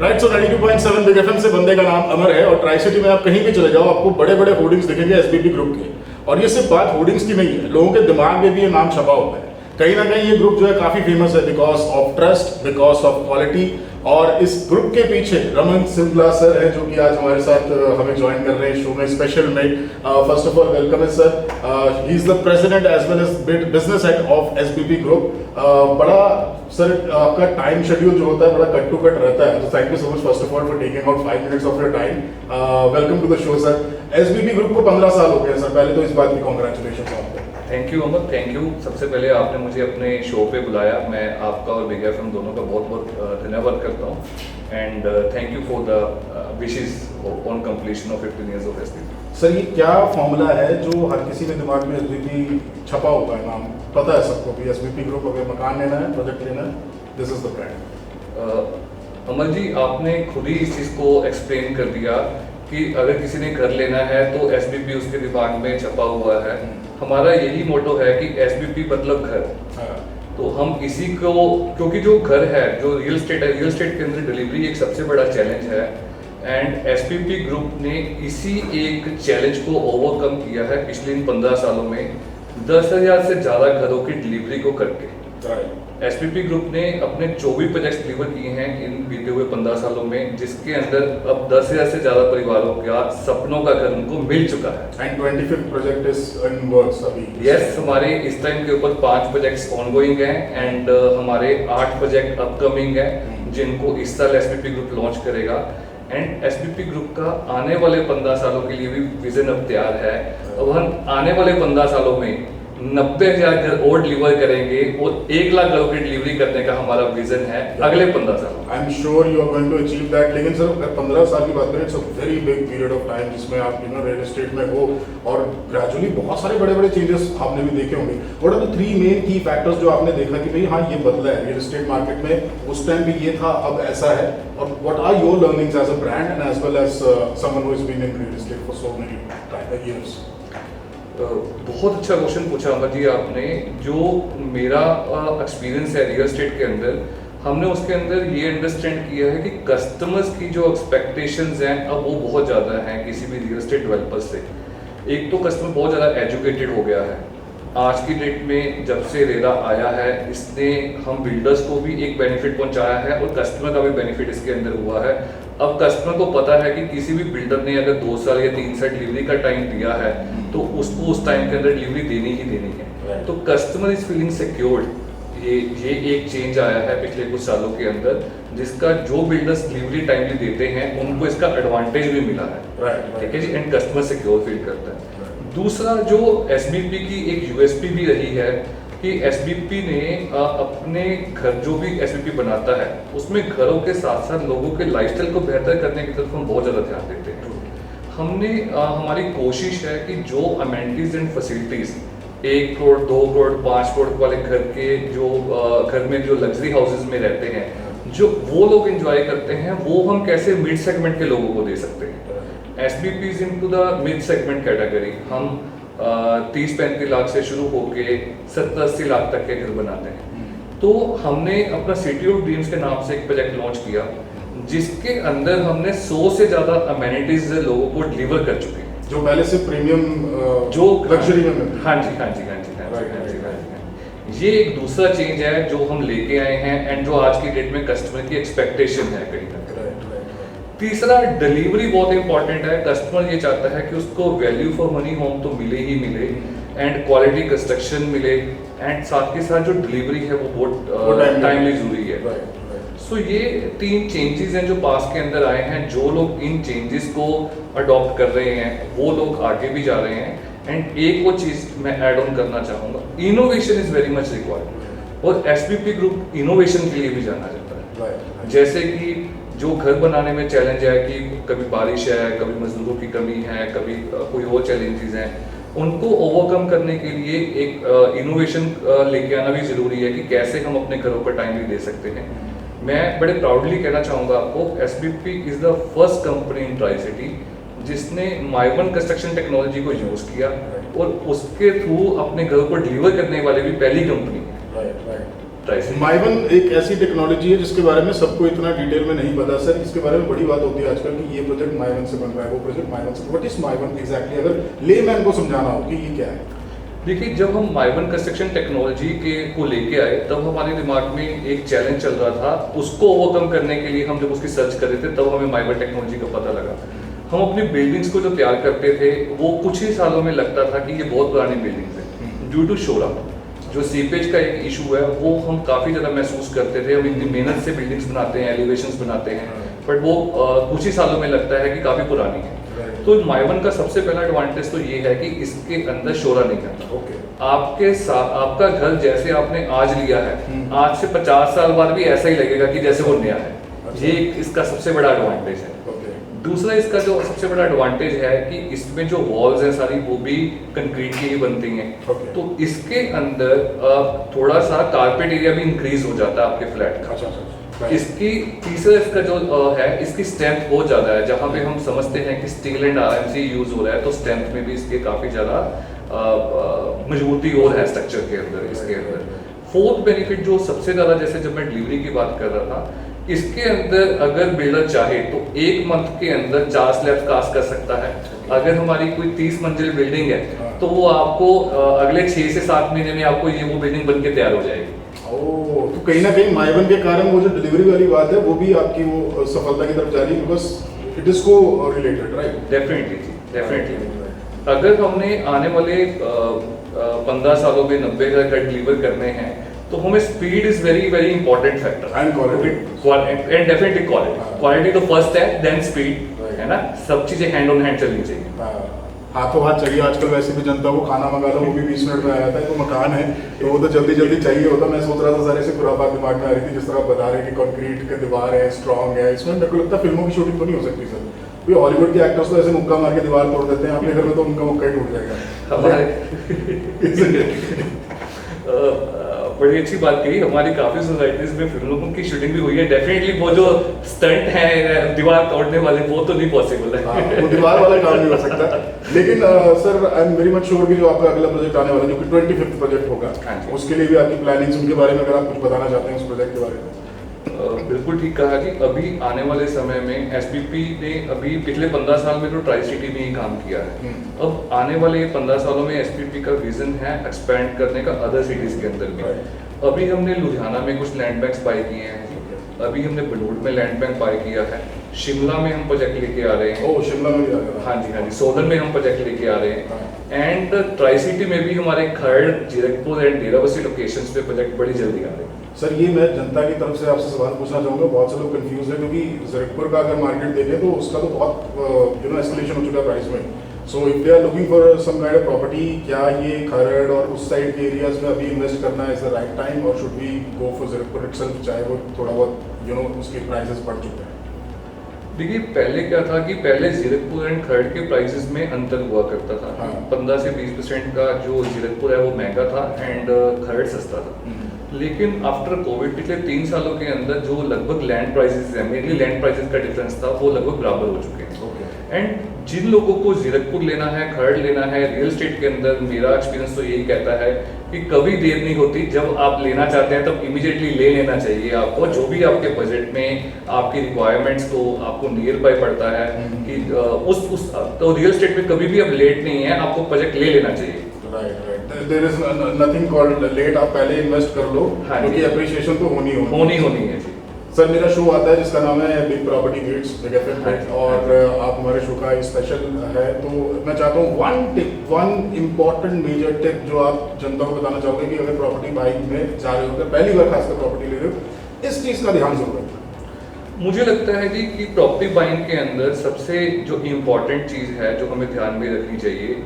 Right, सो 92.7 big FM से बंदे का नाम अमर है और ट्राई सिटी में आप कहीं भी चले जाओ आपको बड़े बड़े होर्डिंग्स दिखेंगे एसबीपी ग्रुप के। और ये सिर्फ बात होर्डिंग्स की नहीं है, लोगों के दिमाग में भी ये नाम छपा हुआ है। कहीं ना कहीं ये ग्रुप जो है काफी फेमस है because of trust, because of quality. और इस ग्रुप के पीछे रमन सिंगला सर है जो कि आज हमारे साथ हमें ज्वाइन कर रहे हैं शो में स्पेशल में। फर्स्ट ऑफ ऑल वेलकम है sir. He is the president as well as business head of SBP group. बड़ा सर आपका टाइम शेड्यूल जो होता है बड़ा कट टू कट रहता है, तो thank you so much first of all for taking out 5 minutes of your time. Welcome to the show sir. SBP group को 15 साल हो गए सर, पहले तो इस बात की कॉन्ग्रेचुलेशन आपको। Thank you Amar, thank you. सबसे पहले आपने मुझे अपने शो पे बुलाया, मैं आपका और बिग एफएम दोनों का बहुत बहुत धन्यवाद करता हूँ and thank you for the wishes on completion of 15 years of SBP. Sir ये क्या फॉर्मूला है जो हर किसी के दिमाग में एसबीपी छपा हुआ है, नाम पता है सबको कि एसबीपी ग्रुप अगर मकान लेना है, प्रोजेक्ट लेना है, this is the brand. Amar ji, आपने खुद ही इस चीज़ को एक्सप्लेन कर दिया कि अगर किसी ने घर लेना है तो एसबीपी उसके दिमाग में छपा हुआ है। हमारा यही मोटो है कि एसबीपी मतलब घर। तो हम इसी को, क्योंकि जो घर है, जो रियल एस्टेट है, रियल एस्टेट के अंदर डिलीवरी एक सबसे बड़ा चैलेंज है एंड एसबीपी ग्रुप ने इसी एक चैलेंज को ओवरकम किया है पिछले इन 15 सालों में 10,000 से ज़्यादा घरों की डिलीवरी को करके। एसपीपी ग्रुप ने अपने 24 प्रोजेक्ट्स डिलीवर किए हैं इन बीते हुए 15 सालों में, जिसके अंदर अब 10,000 से ज्यादा परिवारों का सपनों का घर उनको मिल चुका है। And 25th project is in works अभी। यस, हमारे इस टाइम के ऊपर 5 प्रोजेक्ट्स ऑनगोइंग हैं एंड हमारे 8 प्रोजेक्ट अपकमिंग है जिनको इस साल एसपीपी ग्रुप लॉन्च करेगा। एंड एसपीपी ग्रुप का आने वाले 15 सालों के लिए भी विजन अब तैयार है। अब हम आने वाले 15 सालों में 90,000 घर और डिलीवर करेंगे और 1 लाख घरों की डिलीवरी करने का हमारा विजन है अगले 15 सालों में। I am sure you are going to achieve that. लेकिन सर अगर 15 साल की बात करें, it's a very big period of time जिसमें आप रियल एस्टेट में हो और ग्रेजुअली बहुत सारे बड़े बड़े चेंजेस आपने भी देखे होंगे। व्हाट आर द 3 मेन की फैक्टर्स जो आपने देखा कि भाई हाँ ये बदला है रियल एस्टेट मार्केट में, उस टाइम भी ये था अब ऐसा है, और what are your learnings as a brand and as well as someone who has been in real estate for so many years? बहुत अच्छा क्वेश्चन पूछा अमर जी आपने। जो मेरा एक्सपीरियंस है रियल एस्टेट के अंदर, हमने उसके अंदर ये अंडरस्टैंड किया है कि कस्टमर्स की जो एक्सपेक्टेशंस हैं अब वो बहुत ज़्यादा हैं किसी भी रियल एस्टेट डेवलपर से। एक तो कस्टमर बहुत ज़्यादा एजुकेटेड हो गया है आज की डेट में। जब से रेरा आया है इसने हम बिल्डर्स को भी एक बेनिफिट पहुंचाया है और कस्टमर का भी बेनिफिट इसके अंदर हुआ है। अब कस्टमर को पता है कि किसी भी बिल्डर ने अगर 2 साल या 3 साल डिलीवरी का टाइम दिया है तो उसको उस टाइम के अंदर डिलीवरी देनी ही देनी है। तो कस्टमर इज फीलिंग सिक्योर्ड। ये एक चेंज आया है पिछले कुछ सालों के अंदर, जिसका जो बिल्डर्स डिलीवरी टाइमली देते हैं उनको इसका एडवांटेज भी मिला है। ठीक है जी, एंड कस्टमर सिक्योर फील करता है। दूसरा जो एसबीपी की एक यूएसपी भी रही है कि एसबीपी ने अपने घर जो भी एसबीपी बनाता है उसमें घरों के साथ साथ लोगों के लाइफस्टाइल को बेहतर करने की तरफ हम बहुत ज़्यादा ध्यान देते हैं। हमने हमारी कोशिश है कि जो amenities and facilities 1 crore 2 crore 5 crore वाले घर के जो घर में जो लग्जरी हाउसेज में रहते हैं जो वो लोग एंजॉय करते हैं, वो हम कैसे मिड सेगमेंट के लोगों को दे सकते हैं। SBP is into the mid segment category. हम 30-35 लाख से शुरू होके 70-80 लाख तक के घर बनाते हैं। तो हमने अपना सिटी ऑफ ड्रीम्स के नाम से एक प्रोजेक्ट लॉन्च किया जिसके अंदर हमने 100 से ज्यादा अमेनिटीज लोगों को डिलीवर कर चुके हैं, जो पहले से प्रीमियम जो लग्जरी में मिलती है। हाँ जी हाँ जी हाँ जी हाँ जी हाँ जी हाँ जी। ये एक दूसरा चेंज है जो हम लेके आए हैं एंड जो आज की डेट में कस्टमर की एक्सपेक्टेशन है कहीं ना कहीं। तीसरा, डिलीवरी बहुत इंपॉर्टेंट है। कस्टमर ये चाहता है कि उसको वैल्यू फॉर मनी होम तो मिले ही मिले एंड क्वालिटी कंस्ट्रक्शन मिले एंड साथ के साथ जो डिलीवरी है वो बहुत टाइमली जरूरी है। सो ये 3 चेंजेस हैं जो पास के अंदर आए हैं। जो लोग इन चेंजेस को अडॉप्ट कर रहे हैं वो लोग आगे भी जा रहे हैं। एंड एक वो चीज़ मैं ऐड ऑन करना चाहूँगा, innovation is very much required और एसबीपी ग्रुप इनोवेशन के लिए भी जाना जाता है। जैसे कि जो घर बनाने में चैलेंज है कि कभी बारिश है, कभी मजदूरों की कमी है, कभी कोई और चैलेंजेस हैं, उनको ओवरकम करने के लिए एक इनोवेशन लेके आना भी ज़रूरी है कि कैसे हम अपने घरों पर टाइमली दे सकते हैं। मैं बड़े प्राउडली कहना चाहूँगा आपको, SBP is the first company in tri city जिसने माइवन कंस्ट्रक्शन टेक्नोलॉजी को यूज़ किया और उसके थ्रू अपने घरों को डिलीवर करने वाली भी पहली कंपनी है। ट्राई माइवन एक ऐसी टेक्नोलॉजी है जिसके बारे में सबको इतना डिटेल में नहीं पता सर। इसके बारे में बड़ी बात होती है आजकल कि ये प्रोजेक्ट माइवन से बन रहा है, वो प्रोजेक्ट माइवन से। व्हाट इज माइवन एग्जैक्टली, अगर लेमैन को समझाना हो कि ये क्या है? देखिए, जब हम माइवन कंस्ट्रक्शन टेक्नोलॉजी को लेके आए तब हमारे दिमाग में एक चैलेंज चल रहा था। उसको ओवरकम करने के लिए हम जब उसकी सर्च कर रहे थे तब हमें माइवन टेक्नोलॉजी का पता लगा। हम अपनी बिल्डिंग्स को जो तैयार करते थे वो कुछ ही सालों में लगता था कि ये बहुत पुरानी बिल्डिंग्स है। ड्यू टू शोरा, जो सीपेज का एक इशू है, वो हम काफ़ी ज़्यादा महसूस करते थे। हम इतनी मेहनत से बिल्डिंग्स बनाते हैं, एलिवेशंस बनाते हैं, बट वो कुछ ही सालों में लगता है कि काफ़ी पुरानी है। तो माइवन का सबसे पहला एडवांटेज तो ये है कि इसके अंदर शोरा नहीं करता। आपके साथ आपका घर जैसे आपने आज लिया है, आज से 50 साल बाद भी ऐसा ही लगेगा कि जैसे वो नया है। ये इसका सबसे बड़ा एडवांटेज है। दूसरा इसका जो सबसे बड़ा एडवांटेज है कि इसमें जो वॉल्स हैं सारी वो भी कंक्रीट की ही बनती हैं। तो इसके अंदर थोड़ा सा कारपेट एरिया भी इंक्रीज हो जाता है आपके फ्लैट का। इसकी तीसरा इसका जो है, इसकी स्ट्रेंथ बहुत ज़्यादा है। जहाँ पे हम समझते हैं कि स्टील एंड आरएमसी यूज हो रहा है, तो स्ट्रेंथ में भी इसके काफ़ी ज़्यादा मजबूती और है स्ट्रक्चर के अंदर। इसके अंदर फोर्थ बेनिफिट जो सबसे ज़्यादा, जैसे जब मैं डिलीवरी की बात कर रहा था, इसके अंदर अगर बिल्डर चाहे तो 1 मंथ के अंदर 4 स्लैब्स कास्ट कर सकता है। अगर हमारी कोई 30 मंजिल बिल्डिंग है तो वो आपको अगले 6 से 7 महीने में आपको ये वो बिल्डिंग बन के तैयार हो जाएगी। तो कहीं ना कहीं माइवन के कारण वो जो डिलीवरी वाली बात है वो भी आपकी वो सफलता की तरफ जा रही है, बिकॉज इट इज को रिलेटेड, राइट? डेफिनेटली जी, डेफिनेटली। अगर हमने आने वाले 15 सालों में 90,000 घर डिलीवर करने हैं तो हमें speed is very very important factor and quality and definitely quality तो फर्स्ट है, देन स्पीड, है ना। सब चीजें हैंड ऑन हैंड चलनी चाहिए, हाथों हाथ चाहिए। आजकल वैसे भी जनता को खाना मंगा लो वो भी 20 मिनट में आ जाता है। तो मकान है तो वो तो जल्दी जल्दी चाहिए होता। मैं सोच रहा था सारे से खुराफात दिमाग में आ रही थी, जिस तरह आप बता रहे हैं कि कंक्रीट की दीवार है, स्ट्रॉन्ग है। इसमें मेरे को लगता है फिल्मों की शूटिंग तो नहीं हो सकती सर। ये हॉलीवुड के एक्टर्स तो ऐसे मुक्का मार के दीवार तोड़ देते हैं, अपने घर में तो उनका मुक्का ही टूट जाएगा। बड़ी अच्छी बात कही। हमारी काफी सोसाइटीज में फिल्मों की शूटिंग भी हुई है। डेफिनेटली वो जो स्टंट है दीवार तोड़ने वाले वो तो नहीं पॉसिबल है। वो दीवार वाला काम नहीं हो सकता। लेकिन sir I am very much sure कि जो आपका अगला प्रोजेक्ट आने वाला है, जो कि 25th प्रोजेक्ट होगा, उसके लिए भी आपकी प्लानिंग्स, उनके बारे में अगर आप कुछ बताना चाहते हैं उस प्रोजेक्ट के बारे में। बिल्कुल ठीक कहा जी। अभी आने वाले समय में एसपीपी ने अभी पिछले 15 साल में तो ट्राई सिटी में ही काम किया है। अब आने वाले 15 सालों में एसपीपी का विजन है एक्सपेंड करने का अदर सिटीज के अंदर भी। अभी हमने लुधियाना में कुछ लैंड बैंक्स बाय किए हैं, अभी हमने बलूड में लैंड बैंक बाय किया है, शिमला में हम प्रोजेक्ट लेके आ रहे हैं। शिमला में भी आ रहे हैं? हाँ जी, हाँ जी। सोलन में हम प्रोजेक्ट लेके आ रहे हैं। एंड ट्राई सिटी में भी हमारे खर्ड़, जीरकपुर एंड डेराबस्सी लोकेशंस पे प्रोजेक्ट बड़ी जल्दी आ रहे हैं। सर ये मैं जनता की तरफ से आपसे सवाल पूछना चाहूँगा। बहुत से लोग कंफ्यूज है क्योंकि जीरकपुर का अगर मार्केट देखें तो उसका तो बहुत एस्केलेशन हो चुका है प्राइस में। So if they are looking for some kind of property, क्या ये खरड़ और उस साइड के एरियाज में अभी इन्वेस्ट करना है द राइट टाइम, और should we go for Zirakpur itself, चाहे वो थोड़ा बहुत उसके प्राइसेस बढ़ चुके हैं? देखिए, पहले क्या था कि पहले जीरकपुर एंड खरड़ के प्राइसेस में अंतर हुआ करता था। 15 से 20% का जो जीरकपुर है वो महंगा था एंड खरड़ सस्ता था। लेकिन आफ्टर कोविड पिछले 3 सालों के अंदर जो लगभग लैंड प्राइसेस है, मेनली लैंड प्राइसेस का डिफरेंस था, वो लगभग बराबर हो चुके हैं। एंड जिन लोगों को जीरकपुर लेना है, खरड़ लेना है, रियल एस्टेट के अंदर मेरा एक्सपीरियंस तो यही कहता है कि कभी देर नहीं होती। जब आप लेना चाहते हैं तब इमीडिएटली ले लेना चाहिए आपको, जो भी आपके बजट में आपकी रिक्वायरमेंट्स को आपको नियर बाय पड़ता है कि तो रियल एस्टेट में कभी भी अब लेट नहीं है, आपको प्रोजेक्ट ले लेना चाहिए। There is nothing called late. आप पहले इन्वेस्ट कर लो क्योंकि एप्रिसिएशन तो होनी है जी। सर मेरा शो आता है जिसका नाम है big property Gits big FM पे, और आप हमारे शो का स्पेशल है, तो मैं चाहता हूँ वन इम्पॉर्टेंट मेजर टिप जो आप जनता को बताना चाहोगे कि अगर प्रॉपर्टी बाइंग में जा रहे हो, अगर पहली बार खासकर प्रॉपर्टी ले रहे हो, इस चीज़ का ध्यान जरूर रखना। मुझे लगता है जी कि प्रॉपर्टी बाइंग के अंदर सबसे जो इम्पोर्टेंट चीज़ है जो हमें ध्यान में रखनी चाहिए,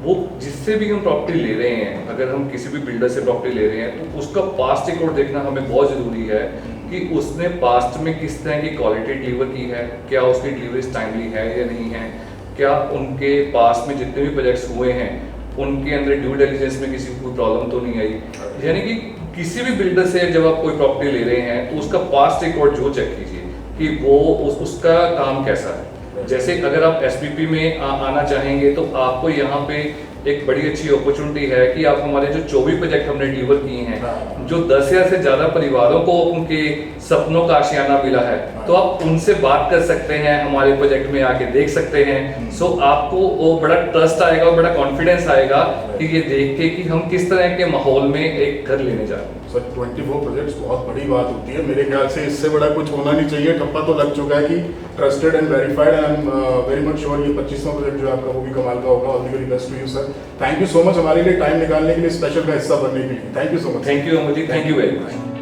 वो जिससे भी हम प्रॉपर्टी ले रहे हैं, अगर हम किसी भी बिल्डर से प्रॉपर्टी ले रहे हैं तो उसका पास्ट रिकॉर्ड देखना हमें बहुत ज़रूरी है कि उसने पास्ट में किस तरह की क्वालिटी डिलीवर की है, क्या उसकी डिलीवरी टाइमली है या नहीं है, क्या उनके पास में जितने भी प्रोजेक्ट्स हुए हैं उनके अंदर ड्यू डिलिजेंस में किसी को कोई प्रॉब्लम तो नहीं आई। यानी कि किसी भी बिल्डर से जब आप कोई प्रॉपर्टी ले रहे हैं तो उसका पास्ट रिकॉर्ड जो चेक कीजिए कि वो उसका काम कैसा है। जैसे अगर आप एसपीपी में आना चाहेंगे तो आपको यहाँ पे एक बड़ी अच्छी अपॉर्चुनिटी है कि आप हमारे जो 24 प्रोजेक्ट हमने डिलीवर किए हैं, हाँ। जो 10,000 से ज्यादा परिवारों को उनके सपनों का आशियाना मिला है, तो आप उनसे बात कर सकते हैं, हमारे प्रोजेक्ट में आके देख सकते हैं। सो आपको वो बड़ा ट्रस्ट आएगा और बड़ा कॉन्फिडेंस आएगा कि ये देख के कि हम किस तरह के माहौल में एक घर लेने जा रहे हैं। सर 24 प्रोजेक्ट्स बहुत बड़ी बात होती है, मेरे ख्याल से इससे बड़ा कुछ होना नहीं चाहिए। ठप्पा तो लग चुका है कि trusted and verified, I am very much sure ये 25वां प्रोजेक्ट जो है आपका वो भी कमाल का होगा। All the very best to you sir. Thank you so much हमारे लिए टाइम निकालने के लिए, स्पेशल का हिस्सा बनने के लिए। Thank you so much. Thank you Amar ji, thank you very much.